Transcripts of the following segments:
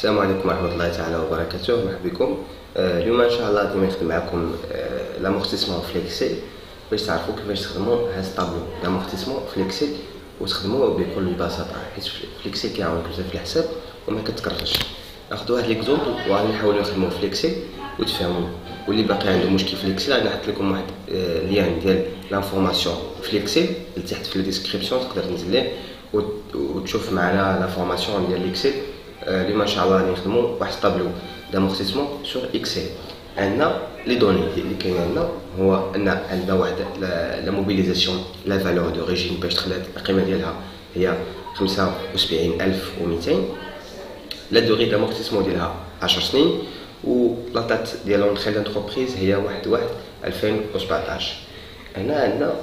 السلام عليكم ورحمة الله تعالى وبركاته. مرحبا بكم. اليوم ان شاء الله غادي نخدم معكم لامورتيسمون في ليكسيل باش تعرفوا كيفاش تخدموا هذا الطابلو لامورتيسمون في ليكسيل وتخدموه بكل بساطة، حيت في ليكسيل كيعاونك بزاف في الحساب وما كتكررش. ناخذ واحد ليكزومبل وغادي نحاولوا نخدموه في ليكسيل وتفهموا. واللي باقي عنده مشكل في ليكسيل غادي نحط لكم واحد ليان ديال لانفورماسيون في ليكسيل لتحت في الديسكريبسيون، تقدر تنزل ليه وتشوف معنا لا فورماسيون ديال ليكسيل. اليوم ان شاء الله غادي نخدموا واحد الطابلو دامورتيسمون سور اكسل. عندنا لي دوني اللي كاين عندنا هو ان عندنا واحد لا موبيليزاسيون لا فالور دو ريجيم باش تخلات القيمه ديالها هي 75200. لا دوغي دامورتيسمون ديالها 10 سنين، و لا دات ديال لونتري دانتربريز هي 1/1/2017. هنا عندنا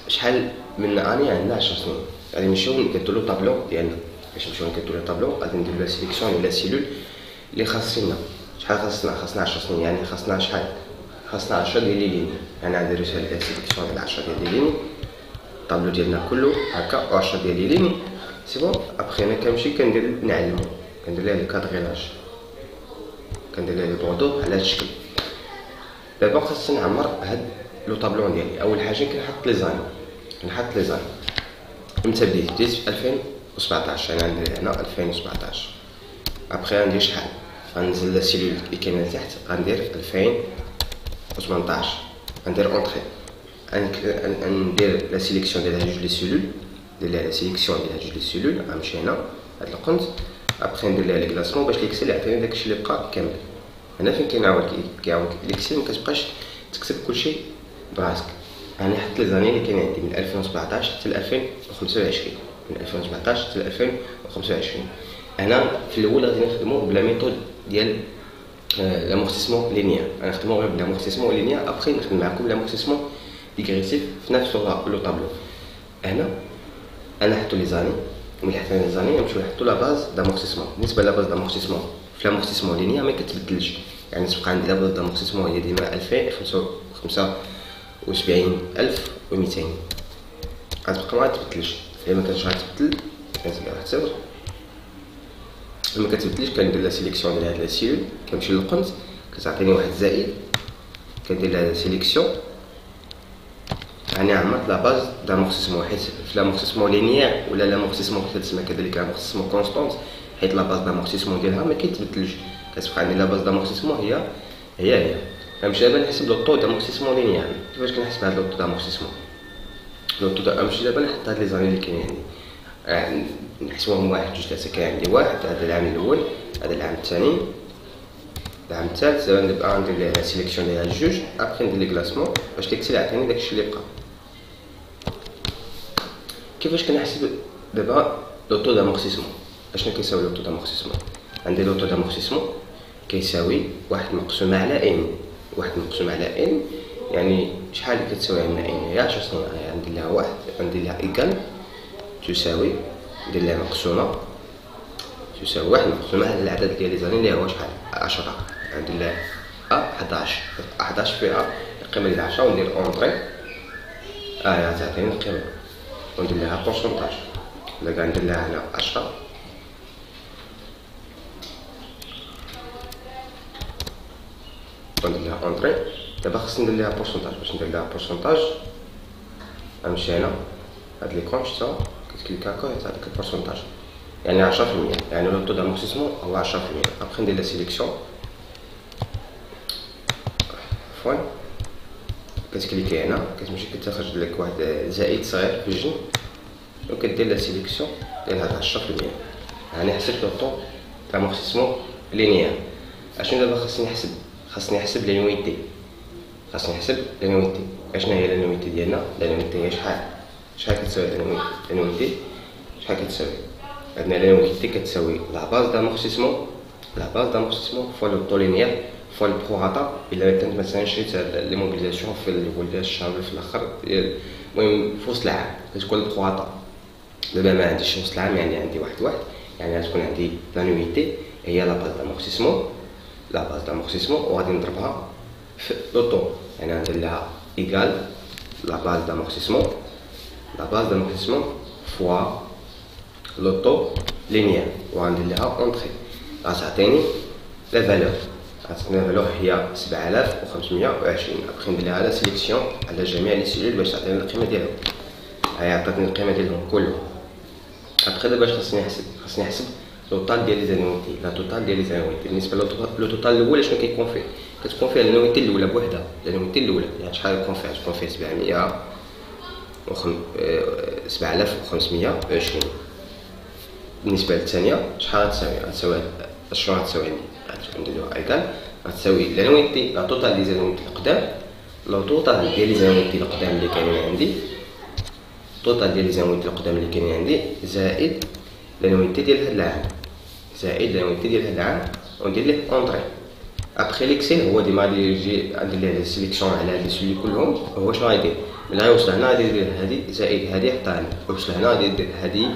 شحال من اني، عندنا 10 سنين. غادي نمشيو نكتبوا له طابلو ديالنا. باش نمشيو نكتبوا له طابلو غادي نديرو لا سيليكسيون ديال لا سيلول اللي خاصنا. شحال خاصنا 10 سنين، يعني خاصنا شحال؟ خاصنا 10 ديال لي ليني. انا نديرو لا سيليكسيون ديال 10 ديال لي ليني، الطابلو ديالنا كله هكا و10 ديال لي ليني سي بون. ابخي انا كنمشي كندير نعلمو، كندير ليه الكادغيلاج، كندير ليه البوردو على هذا الشكل. دابا خاصني نعمر هاد لو طابلو ديالي. اول حاجه كنحط لي زاني، نحط لي زاني. امتى بديت في 2017، انا ندير هنا 2017. ابخي غندير شحال؟ غنزل لا سيلول اللي كاينه لتحت، غندير 2018، غندير اونطري، ندير لا سيليكسيون ديال جوج لي سيلول، ندير لا سيليكسيون ديال جوج لي سيلول. غنمشي هنا هاد القنت، ابخي ندير لها الكلاسمون باش ليكسيل يعطيني داكشي اللي بقى كامل. هنا فين كيعاونك ليكسيل ما كتبقاش تكتب كلشي براسك. يعني حط لي زاني اللي كاين عندي من 2017 حتى 2025، من 2017 حتى 2025. هنا في الاول غادي نخدموا بلا ميثود ديال لامورتيسمون لينيير، غنخدموا غير بلامورتيسمون لينيير. ابخي نخدم معكم لامورتيسمون ديغريسيف في نفس لو طابلو. هنا انا نحطوا لي زاني، ملي حطينا لي زاني نمشيو نحطوا لا باز دامورتيسمون. بالنسبه لا باز دامورتيسمون في لامورتيسمون لينيير ما كتبدلش، يعني تبقى عندي لا باز دامورتيسمون هي ديما 257,200. غتبقى ما تبدلش، هي ما كانش غتبدل. كنزيد واحد صفر، ما كتبدلش. كندير لا سيليكسيون ديال هاد لا سيلول، كنمشي للقنت كتعطيني واحد زائد، كندير لها سيليكسيون. يعني عمرت لا باز دامورتيسمون، حيت في لامورتيسمون لينيير ولا لامورتيسمون كتسمى كذلك لامورتيسمون كونستونت، حيت لا باز دامورتيسمون ديالها ما كيتبدلش، كتبقى عندي لا باز دامورتيسمون هي. غنمشي دابا نحسب لو طو دامورتيسمون لينيير. كيفاش كنحسب هاد لو طو دامورتيسمون؟ غنمشي دابا نحط هاد لي زاني اللي كاينين عندي، نحسبوهم 1 2 3. كاين عندي واحد، هذا العام الاول، هذا العام الثاني، العام الثالث. دابا نبقى ندير ليه لا سيليكسيون ديال هاد الجوج، ابخي ندير لي كلاسمون باش ليكسيل يعطيني داكشي اللي بقى. كيفاش كنحسب دابا لو طو دامورتيسمون؟ اشنو كيساوي لو طو دامورتيسمون؟ عندي لو طو دامورتيسمون كيساوي 1 مقسومة على ان. 1 مقسومة على ان يعني شحال كتساوي عندنا ان؟ هي 10 سنين. غندير لها واحد، غندير لها ايكال تساوي، ندير لها مقسومة تساوي 1 مقسومة على العدد ديال لي زاني اللي هو شحال؟ 10. غندير لها 11 فيها القيمة ديال 10 وندير اونطري، تعطيني القيمة، وندير لها بورسونتاج. ولا كاع ندير لها هنا 10 وندير لها اونطري. دابا خصني ندير لها بورسونتاج. باش ندير لها بورسونتاج غنمشي هنا هاد لي كونط تا كتكليك هكا يعطيك البورسونتاج، يعني 10%. يعني لو طو دامورتيسمون هو 10%. ابخي ندير لا سيليكسيون فوين، كتكليكي هنا كتمشي كتخرج لك واحد زائد صغير في الجنب، وكدير لا سيليكسيون ديال هاد 10%. يعني حسبت لو طو دامورتيسمون لينيير. اشنو دابا خاصني نحسب لانويتي. اشنا هي لانويتي ديالنا؟ لانويتي هي شحال كتساوي لانويتي؟ شحال كتساوي؟ عندنا لانويتي كتساوي لا باز دامورتيسمون فوا لو طو لينيير فوا البروغاطا. الا كانت مثلا شريت لي موبيليزاسيون في الاول ديال الشهر ولا في الاخر، المهم في وسط العام كتكون البروغاطا. دابا ما عنديش وسط العام، يعني عندي واحد، يعني غتكون عندي لانويتي هي لا باز دامورتيسمون وغادي نضربها في لو طو. يعني غندير لها ايكال لا باز دامورتيسمون فوا لو طو لينيير وغندير لها اونطري. غتعطيني لا فالور، غتعطيني لا فالور هي 7520. ابخي ندير لها لا سيليكسيون على جميع لي سيلول باش تعطيني القيمه ديالهم. هي عطاتني القيمه ديالهم كلهم. ابخي دابا باش خاصني نحسب لوطال ديال لي زانويتي، لا توتال ديال لي زانويتي. بالنسبه لو توتال الاول شنو كيكون فيه؟ كتكون فيه الزانويتي الاولى بوحدها، الزانويتي الاولى يعني شحال تكون فيه 7520. بالنسبه للثانيه شحال غتساوي شنو غتساوي عندي؟ غنديروها ايكال غتساوي الزانويتي لا توتال ديال زانويتي القدام، لا توتال ديال لي زانويتي القدام اللي كاينين عندي، توتال ديال لي زانويتي القدام اللي كاينين عندي زائد لانويتي ديال هاد العام، زائد لانويتي ديال هاد العام، وندير ليه اونطري. ابخي ليكسيل هو ديما يجي ندير ليه سيليكسيون على هاد لي سولي كلهم. هو شنو غيدير؟ ملي غيوصل هنا غادي يدير هادي زائد هادي حتى هنا، ويوصل هنا غادي يدير هادي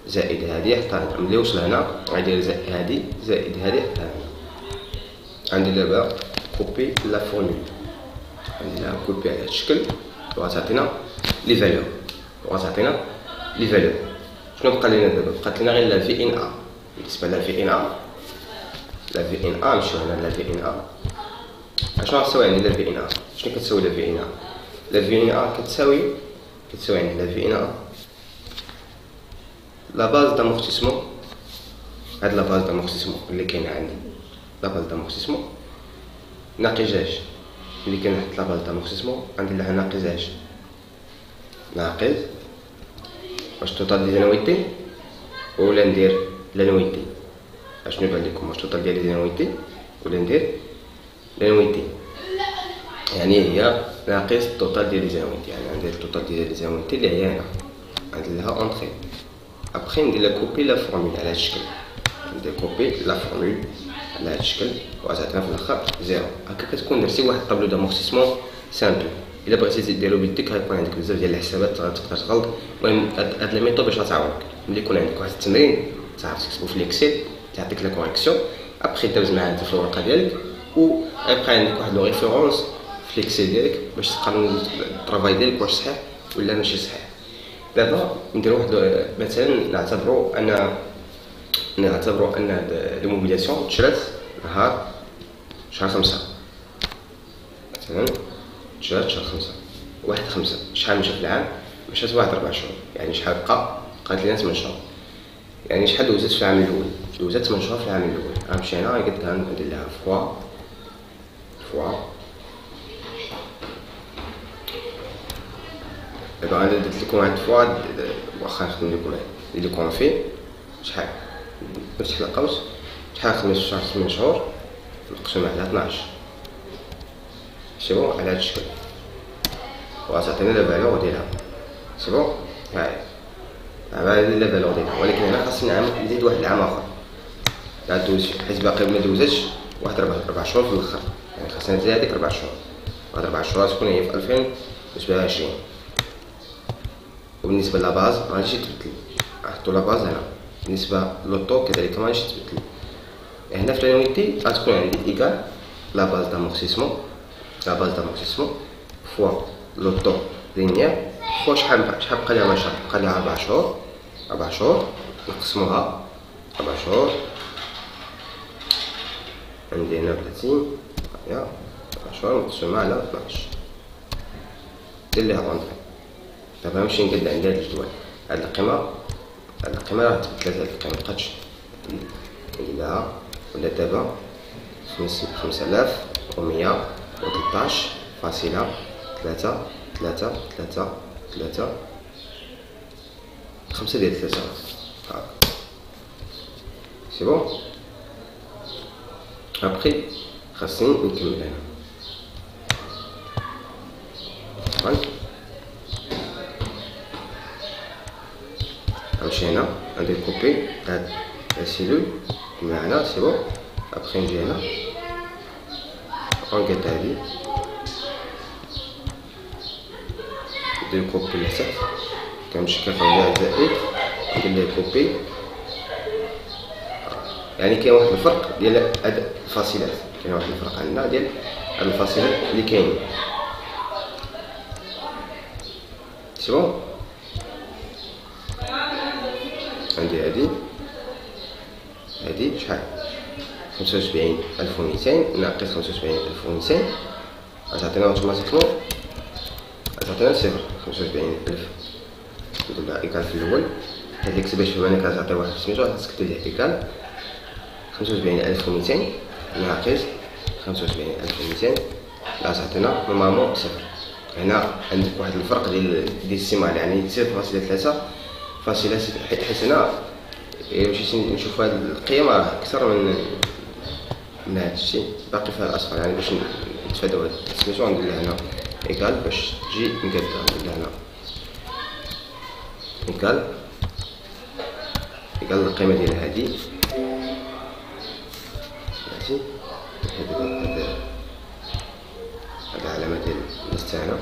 زائد هادي حتى هنا، ملي يوصل هنا غيدير هادي زائد هادي حتى هنا. عندي دابا كوبي لا فورمول، عندي لها كوبي على هاد الشكل وغتعطينا لي فالور، شنو بقى لينا دابا؟ بقات لنا غير لا في ان ا. بالنسبه لها في ان ا، نمشيو هنا لا في ان ا. شنو غتساوي عندي لا في ان ا؟ شنو كتساوي لا في ان ا؟ لا في ان ا كتساوي عندي لا في ان ا لا باز دامورتيسمون. هاد لا باز دامورتيسمون اللي كاينه عندي، لا باز دامورتيسمون ناقص اللي كنحط لا باز دامورتيسمون غندير لها ناقص واش توتال ديال لانويتي ولا ندير لانويتي؟ اشنو يبان لكم؟ واش توتال ديال لانويتي ولا ندير لانويتي؟ يعني هي ناقص التوتال ديال لانويتي، يعني ندير التوتال ديال لانويتي اللي هي هنا، ندير لها اونطري. ابخي ندير لا كوبي لا فورمول على هاد الشكل، ندير كوبي لا فورمول على هاد الشكل وغتعطينا في الاخر زيرو. هكا كتكون درتي واحد طابلو دامورتيسمون سامبل. الا بغيتي ديرو بيديك غيكون عندك بزاف ديال الحسابات تقدر تغلط. المهم هاد لا ميثود باش غتعاونك ملي يكون عندك واحد التمرين تعرف تكتبو في ليكسيل تعطيك لا كوريكسيون، ابخي دوز معاه انت في الورقه ديالك وغيبقى عندك واحد لو ريفيرونس في ليكسيل ديالك باش تقارن الطرافاي ديالك واش صحيح ولا ماشي صحيح. دابا نديرو واحد مثلا نعتبروا ان هاد الموبيلياسيون تشرات نهار شهر 5 مثلا، تشرات شهر 5 شحال مشى في العام؟ مشات واحد 4 شهور. يعني شحال بقات لينا 8 شهور. يعني شحال دوزت في العام الاول؟ دوزت 8 شهور في العام الاول. غنمشي هنا قلت لها ندير لها فوا دابا انا درت لكم واحد فوا، واخا نخدم لكم فيه شحال نفتح القوس شحال خدمت في شهر 8 شهور نقسم على 12 سي بون على هاد الشكل وغتعطينا لا فالور ديالها. سي بون هاي هذه لا فالور ديالها، ولكن هنا خاصني نزيد واحد العام اخر لا دوز حيت باقي ما دوزتش واحد 4 شهور في الاخر. يعني خاصنا نزيد هذيك 4 شهور، هاد 4 شهور تكون هي في 2027. وبالنسبه لاباز ما غاديش يتبدل، نحطو لاباز هنا. بالنسبه لوطو كذلك ما غاديش يتبدل. هنا في لانويتي غتكون عندي ايكال لاباز دامورتيسمون فوا لوطو لينيير فوا شحال بقى لها شهر؟ بقى لها 4 شهور نقسموها 4 شهور عندي هنا 30 يا 4 شهور نقسموها على 12 دير ليها اونطري. دابا نمشي نقاد عندي هاد الجدول، هاد القيمه راه تبدلات، هاد القيمه مبقاتش ندير ولا دابا 5113.333 5 ديال 3 هاكا سي بون. ابخي خاصني نكمل هنا نمشي هنا ندير كوبي هاد السيلول من هنا سي بون. ابخي نجي هنا ونقاد هادي ندير كوبي لتحت كنمشي كنفعل ليها زائد ندير ليه كوبي. يعني كاين واحد الفرق ديال هاد الفاصلات، كاين واحد الفرق عندنا ديال هاد الفاصلات اللي كاينين سي بون. عندي هادي هادي شحال 75200 ناقص 75200 غتعطينا اوتوماتيكمون غتعطينا صفر. 75000 نديرها إيكال في الأول، هاد اللي كتباش فهماني كتعطي واحد سميتو غتكتب ليه إيكال 75200 ناقص 75200 غتعطينا نورمالمون صفر. هنا عندك واحد الفرق ديال الديسيمال يعني 0.3 فاصلة 6، حيت هنا إلا مشيتي نشوف هاد القيم راه أكثر من هاد الشيء باقي فيها الأصفر، يعني باش نتفاداو هاد سميتو غندير لها هنا إيكال باش تجي مقادة. غندير لها هنا إيكال القيمة ديال هادي ماشي هاد العلامة ديال الاستعانة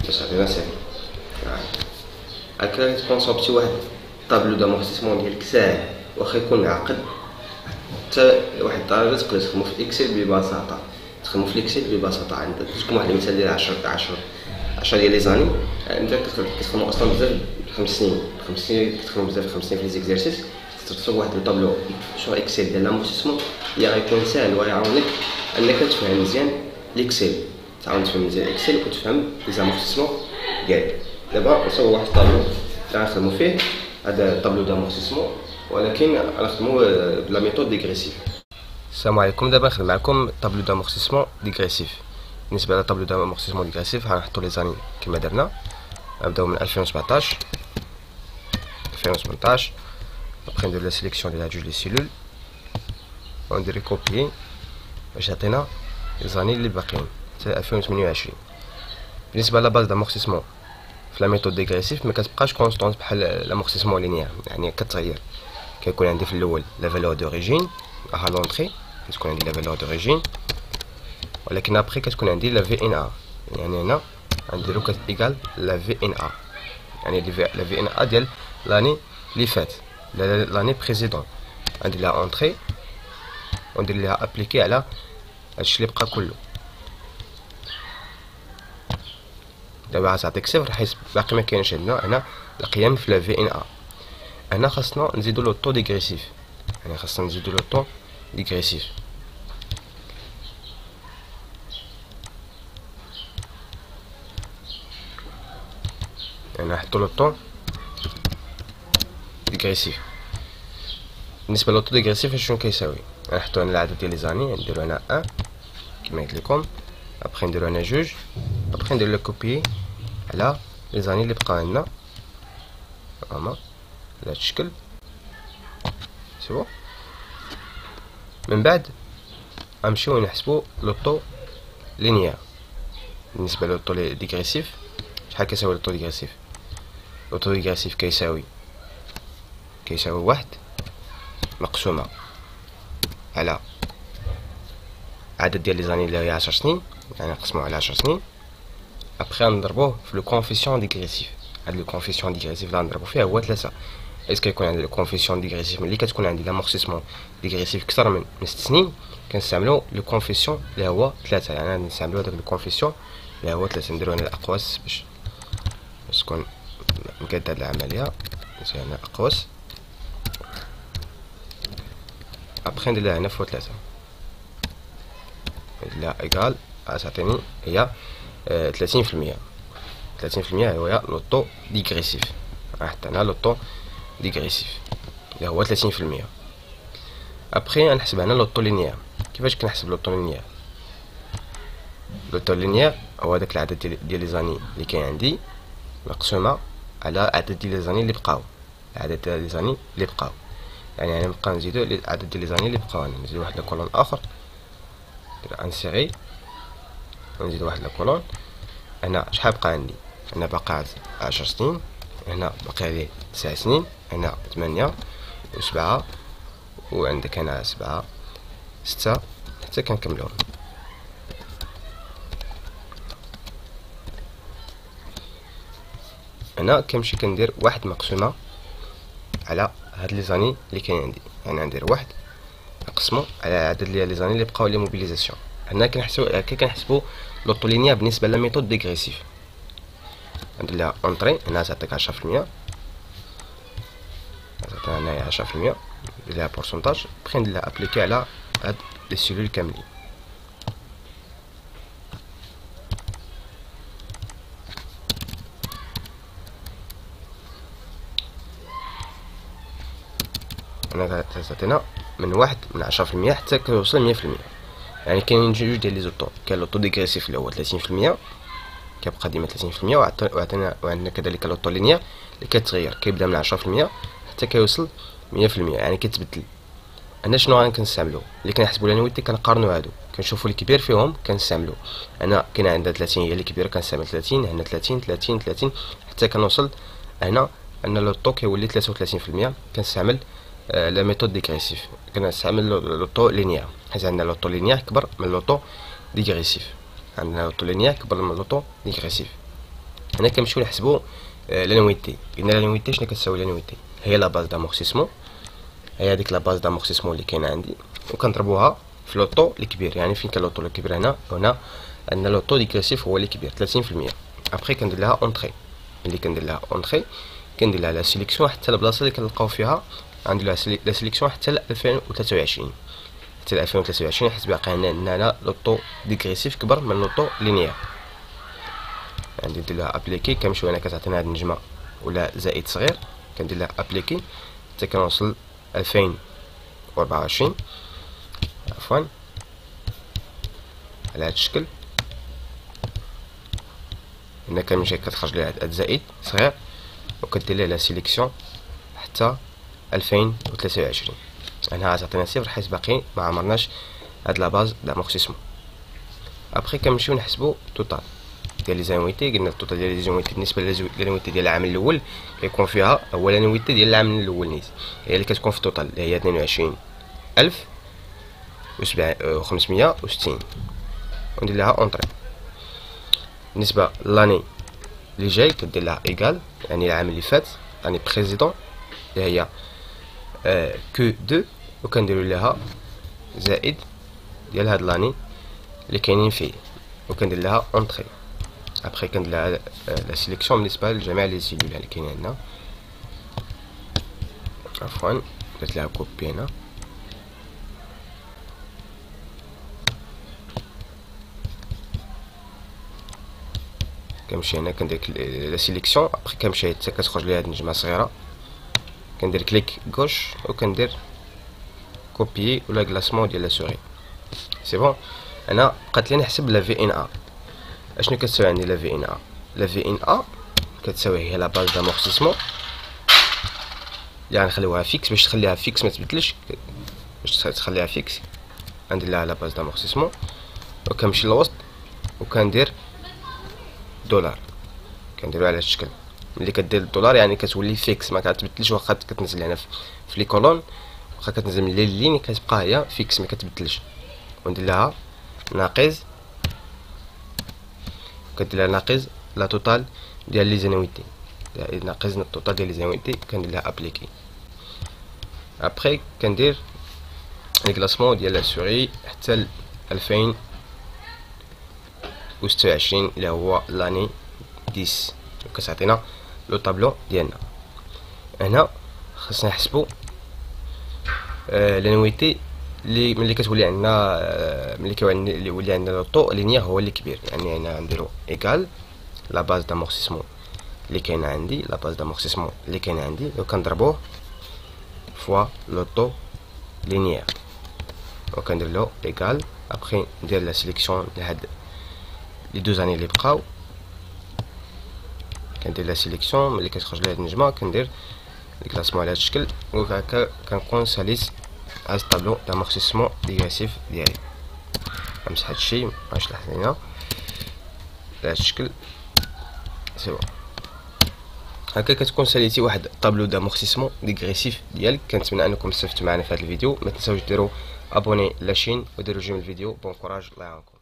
باش عطينا صفر. هاكا تكونسوبتي واحد طابلو دامورتيسمون ديالك ساهل واخا يكون معقد حتى واحد الدرجة تقدر تخدمو في إكسل ببساطة. عندك تكون واحد المثال ديال 10 ديال لي زاني انت كتخدمو اصلا بزاف 5 سنين كتخدمو بزاف 5 سنين في لي زيكزارسيس تصوب واحد الطابلو شغل اكسل ديال لامورتيسمون اللي غيكون ساهل ويعاونك انك تفهم مزيان ليكسل، تعاون تفهم مزيان اكسل وتفهم لي زامورتيسمون ديالك. دابا نصوب واحد الطابلو اللي غنخدمو فيه هذا الطابلو دامورتيسمون ولكن غنخدمو بلا ميثود ديغريسيف. السلام عليكم، دابا نخدم معكم طابلو دامورتيسمون ديغريسيف. بالنسبه لطابلو دامورتيسمون ديغريسيف غنحطو لي زاني كما درنا، نبداو من 2017 ابخي ندير لا سيليكسيون ديال هاد جوج لي سيلول وندير كوبيي باش يعطينا لي زاني اللي باقيين حتى 2028. بالنسبه لا باز دامورتيسمون في لا ميثود ديغريسيف ما كتبقاش كونستونت بحال لامورتيسمون لينيير، يعني كتغير. كيكون عندي في الاول لا فالور دوريجين ها لونطري كتكون عندي لا فالور دوريجين، ولكن ابخي كتكون عندي لا في ان ا، يعني هنا غنديرو ايكال لا في ان ا، يعني لا في ان ا ديال لاني اللي فات لاني بريزيدون. غندير لها اونطري وندير لها ابليكي على هادشي اللي بقى كله. دابا غتعطيك صفر حيت باقي ما كاينش عندنا هنا القيم في لا في ان ا. هنا خاصنا نزيدو لو طو ديغريسيف، يعني خاصنا نزيدو لو طو ديغريسيف. يعني نحطو لو طو ديغريسيف. بالنسبه لو طو ديغريسيف شنو كيساوي؟ نحطو هنا العدد ديال لي زاني، نديرو هنا 1 كما قلت لكم، ابخي نديرو هنا 2، ابخي نديرو لو كوبيي على لي زاني اللي بقاو عندنا هما على هاد الشكل. سي بون. من بعد غنمشيو نحسبو لو طو لينيير. بالنسبه لو طو ديغريسيف شحال كيساوي لو طو ديغريسيف؟ لو طو ديغريسيف كيساوي 1 مقسومه على عدد ديال لي زاني اللي هي 10 سنين، يعني نقسمو على 10 سنين، ابخي غنضربوه في لو كونفيسيون ديغريسيف. هاد لو كونفيسيون ديغريسيف اللي غنضربو فيه هو 3. اش كيكون عندي لو كونفيسيون ديغريسيف ملي كتكون عندي لامورتيسمون ديغريسيف كثر من 6 سنين كنستعملو لو كونفيسيون اللي هو 3، يعني نستعملو هذاك لو كونفيسيون اللي هو 3. نديرو هنا الاقواس باش تكون مقادة هاد العملية. ندير هنا اقواس ابخي ندير لها هنا فوا 3 لا ايكال غتعطيني هي 30%. 30% هو لو طو ديغريسيف. غنحط هنا لو طو ديغريسيف اللي هو 30%. ابخي غنحسب هنا لو طو لينيير. كيفاش كنحسب لو طو لينيير؟ لو طو لينيير هو داك العدد ديال لي زاني اللي كاين عندي مقسومه على عدد ديال لي زاني اللي بقاو، العدد ديال لي زاني اللي بقاو، يعني غنبقى نزيدو العدد ديال لي زاني اللي بقاو. نزيدو واحد الكولون اخر، ندير انسيري ونزيد واحد الكولون. هنا شحال بقى عندي؟ هنا باقي 10 سنين، هنا باقي لي 9 سنين، هنا 8 و7 وعندك هنا 7 6 حتى كنكملوهم. هنا كنمشي كندير 1 مقسومه على هاد لي زاني اللي كاين عندي، يعني ندير 1 نقسمو على عدد لي زاني اللي بقاو لي موبيليزاسيون. هنا كنحسبو لو طو لينيير بالنسبه لا ميثود ديغريسيف. ندير لها اونطري، هنا تعطيك 10%، تعطينا هنايا 10%. ندير لها بورسونتاج، بخي ندير لها ابليكي على هاد لي سيلول كاملين. انا تعطينا من 10% حتى كيوصل 100%. يعني كاينين جوج ديال لي زوطو، كاين لوطو ديغريسيف اللي هو 30% كيبقى ديما 30%، وعندنا كذلك لوطو لينيير اللي كتغير، كيبدا من 10% حتى كيوصل 100%، يعني كيتبدل. انا شنو غنستعملو اللي كنحسبوا الانويتي؟ كنقارنوا هادو، كنشوفوا الكبير فيهم كنستعملو. انا كاين عندها 30 هي اللي كبيره، كنستعمل 30، هنا 30 30 30 حتى كنوصل هنا ان لوطو كيولي 33%. كنستعمل لا ميثود ديغريسيف، كنستعمل لوطو لينيير، حيت عندنا لوطو لينيير كبر من لوطو ديغريسيف. عندنا لوطو لينيير كبر من لوطو ديغريسيف. هنا كنمشيو نحسبوا لانويتي. قلنا لانويتي شنو كتساوي؟ لانويتي هي لا باز دامورتيسمون، هي هذيك لا باز دامورتيسمون اللي كاينه عندي، وكنضربوها في لوطو الكبير. يعني فين كان لوطو الكبير؟ هنا عندنا لوطو ديغريسيف هو اللي كبير 30%. ابخي كندير لها اونطري، ملي كندير لها اونطري كندير لها لا سيليكسيون حتى البلاصه اللي كنلقاو فيها عندي لا سيليكسيون حتى ل 2023، حتى ل 2023، حيت باقي عندنا لوطو ديغريسيف كبر من لوطو لينيير. عندي ندير لها ابليكي، كنمشيو هنا كتعطينا هاد النجمه ولا زائد صغير، كندير لها ابليكي حتى كنوصل 2024 عفوا على هاد الشكل. هنا كنمشي كتخرج لي هاد زائد صغير، وكدير ليه لا سيليكسيون حتى 2023. هنا غتعطينا صفر حيت باقي ما عمرناش هاد لا باز دامورتيسمون. ابخي كنمشيو نحسبو توتال ديال لي زانويتي. قلنا التوتال ديال لي زانويتي بالنسبه للانويتي ديال العام الاول كيكون فيها هو الانويتي ديال العام الاول نيت، هي اللي كتكون في التوتال اللي هي 22560، وندير لها اونطري. بالنسبه لاني اللي جاي كدير لها ايكال، يعني العام اللي فات يعني بريزيدون اللي هي كو 2، وكنديروا لها زائد ديال هاد لاني اللي كاينين فيه، وكندير لها اونطري. ابخي كندير لها لا سيليكسيون بالنسبه لجميع لي سيلول اللي كاينين عندنا. عفوا درت لها كوبي هنا، كنمشي هنا كندير لا سيليكسيون، ابخي كنمشي حتى كتخرج لي هاد النجمه صغيره، كندير كليك غوش وكندير كوبيي ولا كلاسمون ديال لا سوري. سي بون. انا بقات لي نحسب لا في ان ا. اشنو كتساوي عندي لا في ان ا؟ لا في ان ا كتساوي هي لا باز دامورتيسمون، يعني نخليوها فيكس. باش تخليها فيكس ما تبدلش، باش تخليها فيكس ندير لها لا باز دامورتيسمون، وكنمشي للوسط وكندير دولار، كنديرو على هاد الشكل. ملي كدير الدولار يعني كتولي فيكس، ما كتبدلش. واخا كتنزل هنا في لي كولون، واخا كتنزل من لي لين كتبقى هي فيكس ما كتبدلش. وندير لها ناقص، كدير لها ناقص لا توتال ديال لي زانويتي، ناقص التوتال ديال لي زانويتي، كندير لها ابليكي. ابخي كندير لي كلاسمون ديال لا سوري حتى 2026 اللي هو لاني 10، وكتعطينا لو طابلو ديالنا. هنا خصنا نحسبو لانويتي اللي ملي كتولي عندنا ملي كيولي عندنا لوطو لينيير هو اللي كبير. يعني هنا نديرو ايكال لا باز دامورتيسمون اللي كاينه عندي، لا باز دامورتيسمون اللي كاينه عندي، وكنضربوه فوا لوطو لينيير، وكندير له ايكال. ابخي ندير لا سيليكسيون لهاد لي دو زاني اللي بقاو، كندير لا سيليكسيون. ملي كتخرج لي هاد النجمه كندير الكلاسمون على هاد الشكل، وهكا كنكون ساليت هاد الطابلو دامورتيسمون ديغريسيف ديالي. غنمسح هادشي مابقاش لاحظ لينا على هاد الشكل. سي بون. هكا كتكون ساليتي واحد الطابلو دامورتيسمون ديغريسيف ديالك. كنتمنى انكم استفدتوا معنا في هاد الفيديو. ما تنساوش ديروا ابوني لاشين وديروا جيم الفيديو. بون كوراج، الله يعاونكم.